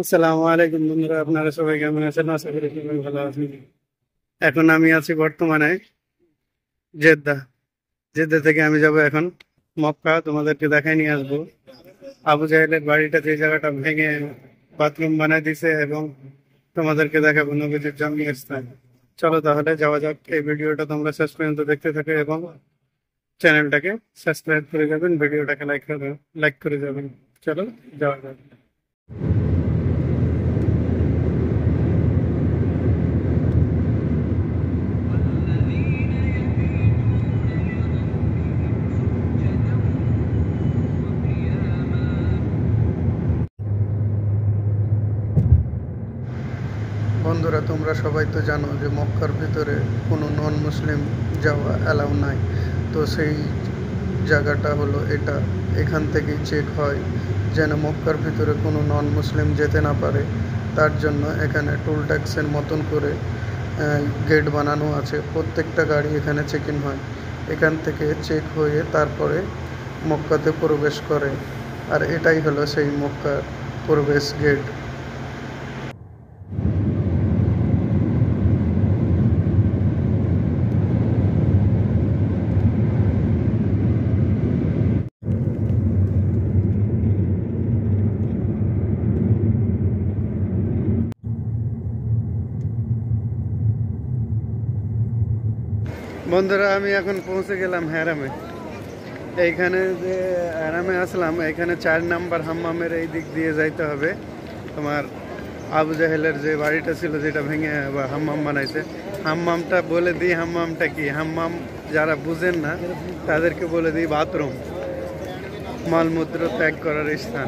আসসালামু আলাইকুম বন্ধুরা, আপনারা সবাই কেমন আছেন? আশা করি সবাই ভালো আছেন। এখন আমি আছি বর্তমানে জেদ্দা। জেদ্দা থেকে আমি যাব এখন মক্কা, তোমাদেরকে দেখাই নিয়ে আসবো আবু জাহেলের বাড়িটা, যে জায়গাটা ভেঙে বাথরুম বানাই দিছে, এবং তোমাদেরকে দেখাবো নবীজির জন্মস্থান। চলো তাহলে যাওয়া যাক। এই ভিডিওটা তোমরা শেষ পর্যন্ত দেখতে থাকো এবং চ্যানেলটাকে সাবস্ক্রাইব করে যাবেন, ভিডিওটাকে লাইক করে যাবেন। চলো যাওয়া যাক। বন্ধুরা, তোমরা সবাই তো জানো যে মক্কার ভিতরে কোনো নন মুসলিম যাওয়া অ্যালাউ নাই। তো সেই জায়গাটা হলো এটা। এখান থেকেই চেক হয় যেন মক্কার ভিতরে কোনো নন মুসলিম যেতে না পারে। তার জন্য এখানে টোল ট্যাক্সের মতন করে গেট বানানো আছে। প্রত্যেকটা গাড়ি এখানে চেক ইন হয়। এখান থেকে চেক হয়ে তারপরে মক্কাতে প্রবেশ করে। আর এটাই হলো সেই মক্কার প্রবেশ গেট। বন্ধুরা, আমি এখন পৌঁছে গেলাম হ্যারামে। এইখানে যে হ্যারামে আসলাম, এখানে 4 নাম্বার হাম্মামের এই দিক দিয়ে যাইতে হবে। তোমার আবু জাহেলের যে বাড়িটা ছিল, যেটা ভেঙে বা হাম্মাম বানাইছে। হাম্মামটা বলে দিই, হাম্মামটা কি? হাম্মাম যারা বুঝেন না তাদেরকে বলে দিই বাথরুম, মলমূত্র ত্যাগ করার স্থান।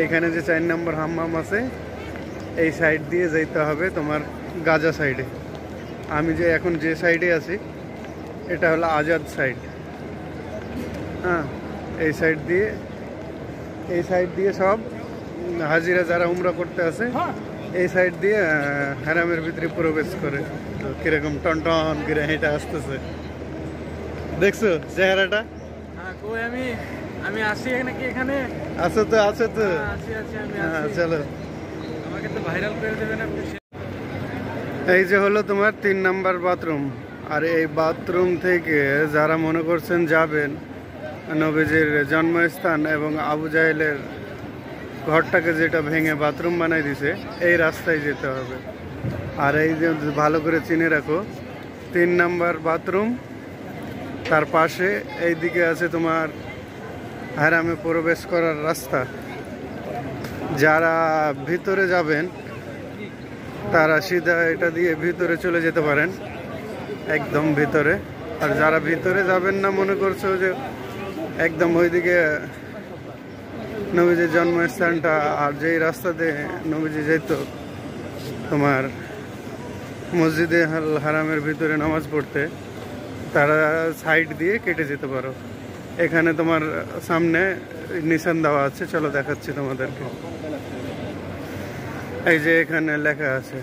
এইখানে যে 4 নম্বর হাম্মাম আছে, এই সাইড দিয়ে যাইতে হবে তোমার গাজা সাইডে। আমি যে এখন যে সাইডে আছি এটা হলো আজাদ সাইড। হ্যাঁ, এই সাইড দিয়ে সব হাজিরা যারা উমরা করতে আসে এই সাইড দিয়ে হারামের ভিতরে প্রবেশ করে। তো কিরকম টন টন করে হেঁটে আসতেছে, দেখছো চেহারাটা? আমি আসি নাকি এখানে? আছো তো, আছো তো। হ্যাঁ, চলো। আমাকে তো ভাইরাল করে দেবে না? এই যে হলো তোমার 3 নাম্বার বাথরুম। আর এই বাথরুম থেকে যারা মনে করছেন যাবেন নবীজির জন্মস্থান এবং আবু জাহেলের ঘরটাকে যেটা ভেঙে বাথরুম বানাই দিছে, এই রাস্তায় যেতে হবে। আর এই যে ভালো করে চিনে রাখো, 3 নাম্বার বাথরুম, তার পাশে এই দিকে আছে তোমার হারামে প্রবেশ করার রাস্তা। যারা ভিতরে যাবেন তারা সিধা এটা দিয়ে ভিতরে চলে যেতে পারেন, একদম ভিতরে। আর যারা ভিতরে যাবেন না, মনে করছো যে একদম ওইদিকে নবীজির জন্মস্থানটা, আর যেই রাস্তাতে নবীজি যেত তোমার মসজিদে হারামের ভিতরে নামাজ পড়তে, তারা সাইড দিয়ে কেটে যেতে পারো। এখানে তোমার সামনে নিশান দেওয়া আছে, চলো দেখাচ্ছি তোমাদেরকে। এই যে এখানে লেখা আছে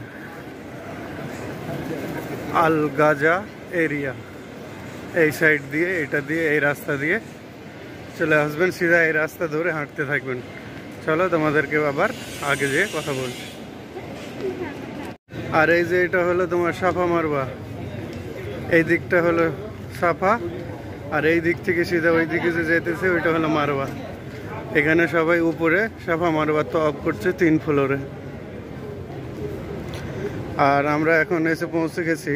আল গাজা এরিয়া। এই সাইড দিয়ে, এটা দিয়ে, এই রাস্তা দিয়ে চলে আসবেন, সিধা এই রাস্তা ধরে হাঁটতে থাকবেন। চলো তোমাদেরকে আবার আগে যেয়ে কথা বলছি। আর এই যে এটা হলো তোমার সাফা মারওয়া। এই দিকটা হলো সাফা, আর এই দিক থেকে সিধা ওই দিকে যে যেতেছে ওইটা হলো মারওয়া। এখানে সবাই উপরে সাফা মারওয়া তওয়াফ করছে 3 ফ্লোরে। আর আমরা এখন এসে পৌঁছে গেছি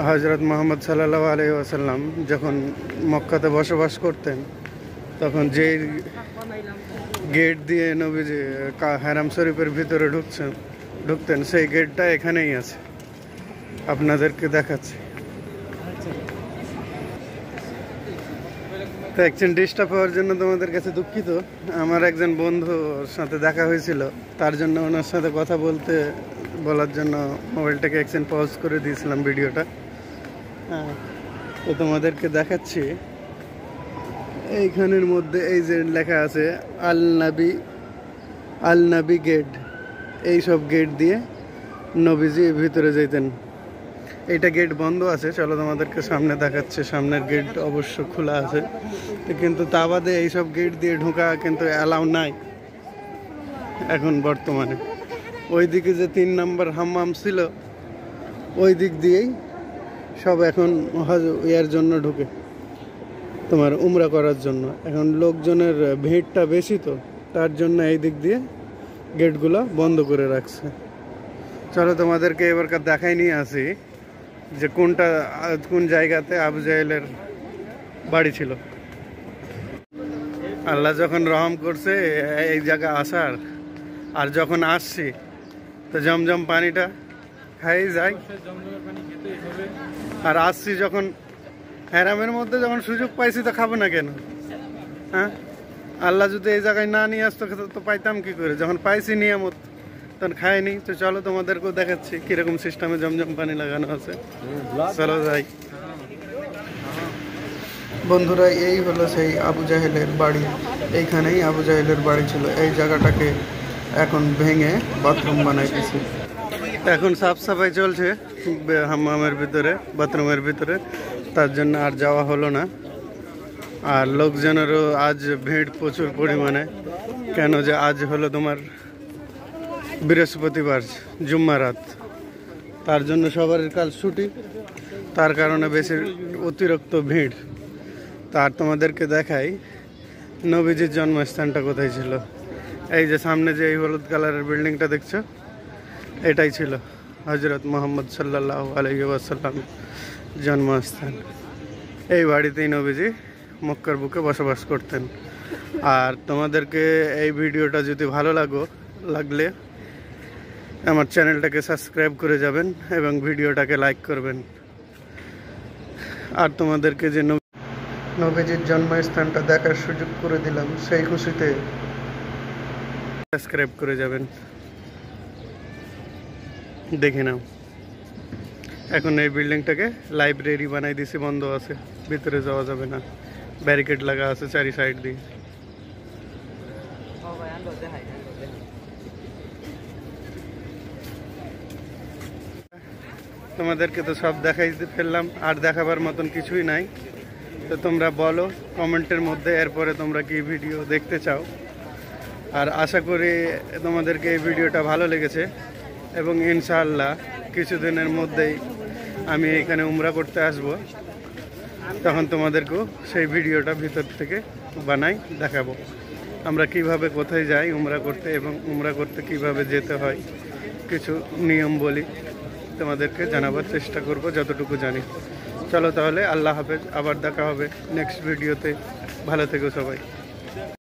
হযরত মুহাম্মদ সাল্লাল্লাহু আলাইহি ওয়াসাল্লাম যখন মক্কাতে বসবাস করতেন, তখন যে গেট দিয়ে নবীজি হারাম শরীফের ভিতরে ঢুকতেন, সেই গেটটা এখানেই আছে, আপনাদেরকে দেখাচ্ছি। তো একজন ডিস্টার্ব হওয়ার জন্য তোমাদের কাছে দুঃখিত। আমার একজন বন্ধুর সাথে দেখা হয়েছিল, তার জন্য ওনার সাথে কথা বলার জন্য মোবাইলটাকে একজন পজ করে দিয়েছিলাম ভিডিওটা। হ্যাঁ, তো তোমাদেরকে দেখাচ্ছি। এইখানের মধ্যে এই যে লেখা আছে আল নবী গেট। এই সব গেট দিয়ে নবীজি ভিতরে যেতেন। এইটা গেট বন্ধ আছে, চলো তোমাদেরকে সামনে দেখাচ্ছে। সামনের গেট অবশ্য খোলা আছে, কিন্তু তা বাদে এইসব গেট দিয়ে ঢোকা কিন্তু অ্যালাউ নাই। এখন বর্তমানে। ওইদিকে যে 3 নম্বর হাম্মাম ছিল ওই দিক দিয়েই সব এখন ইয়ার জন্য ঢুকে, তোমার উমরা করার জন্য। এখন লোকজনের ভিড়টা বেশি, তো তার জন্য এই দিক দিয়ে গেটগুলো বন্ধ করে রাখছে। চলো তোমাদেরকে এবারকার দেখাই নিয়ে আসি যে কোন জায়গাতে আবু জাহেলের বাড়ি ছিল। আল্লাহ যখন রহম করছে এই জায়গা আসার, আর যখন আসছি তো জমজম পানিটা খাই যাই। জমজমের পানি খেতেই হবে। আর আসছি যখন হ্যারামের মধ্যে যখন সুযোগ পাইছি তো খাবো না কেন? হ্যাঁ, আল্লাহ যদি এই জায়গায় না নিয়ে আসতো তো পাইতাম কি করে? যখন পাইছি নিয়ামত তখন খাইনি। তো চলো তোমাদেরকেও দেখাচ্ছি কিরকম সিস্টেমে জমজম পানি লাগানো আছে। চলো যাই। বন্ধুরা, এই হলো সেই আবু জাহেলের বাড়ি। এইখানেই আবু জাহেলের বাড়ি ছিল। এই জায়গাটাকে এখন ভেঙে বাথরুম বানাই দিয়েছে। এখন সাফ সাফাই চলছে হাম্মামের ভিতরে, বাথরুমের ভিতরে, তার জন্য আর যাওয়া হলো না। আর লোকজনেরও আজ ভিড় প্রচুর পরিমাণে, কেন যে আজ হলো তোমার বৃহস্পতিবার, জুম্মারাত, তার জন্য সবার কাল ছুটি, তার কারণে বেশি অতিরিক্ত ভিড়। তার তোমাদেরকে দেখাই নবীজির জন্মস্থানটা কোথায় ছিল। এই যে সামনে যে এই হলুদ কালারের বিল্ডিংটা দেখছো, এটাই ছিল হজরত মোহাম্মদ সাল্লাল্লাহু আলাইহি ওয়াসাল্লাম জন্মস্থান। এই বাড়িতেই নবীজি মক্কার বুকে বসবাস করতেন। আর তোমাদেরকে এই ভিডিওটা যদি ভালো লাগলে আমার চ্যানেলটাকে সাবস্ক্রাইব করে যাবেন এবং ভিডিওটাকে লাইক করবেন। আর তোমাদেরকে যে নবীজির জন্মস্থানটা দেখার সুযোগ করে দিলাম, সেই খুশিতে সাবস্ক্রাইব করে যাবেন। দেখে নাও, এখন এই বিল্ডিংটাকে লাইব্রেরি বানাই দিয়েছে, বন্ধ আছে, ভিতরে যাওয়া যাবে না, ব্যারিকেড লাগা আছে চারি সাইড দিয়ে। তোমাদেরকে তো সব দেখাই ফেললাম, আর দেখাবার মতন কিছুই নাই। তো তোমরা বলো কমেন্টের মধ্যে এরপরে তোমরা কি ভিডিও দেখতে চাও। আর আশা করি তোমাদেরকে এই ভিডিওটা ভালো লেগেছে, এবং ইনশাআল্লাহ কিছুদিনের মধ্যেই আমি এখানে উমরা করতে আসব, তখন তোমাদেরকেও সেই ভিডিওটা ভিতর থেকে বানাই দেখাবো। আমরা কিভাবে কোথায় যাই উমরা করতে, এবং উমরা করতে কিভাবে যেতে হয়, কিছু নিয়ম বলি, তোমাদেরকে জানাবার চেষ্টা করব যতটুকু জানি। চলো তাহলে, আল্লাহ হাফেজ, আবার দেখা হবে নেক্সট ভিডিওতে। ভালো থেকো সবাই।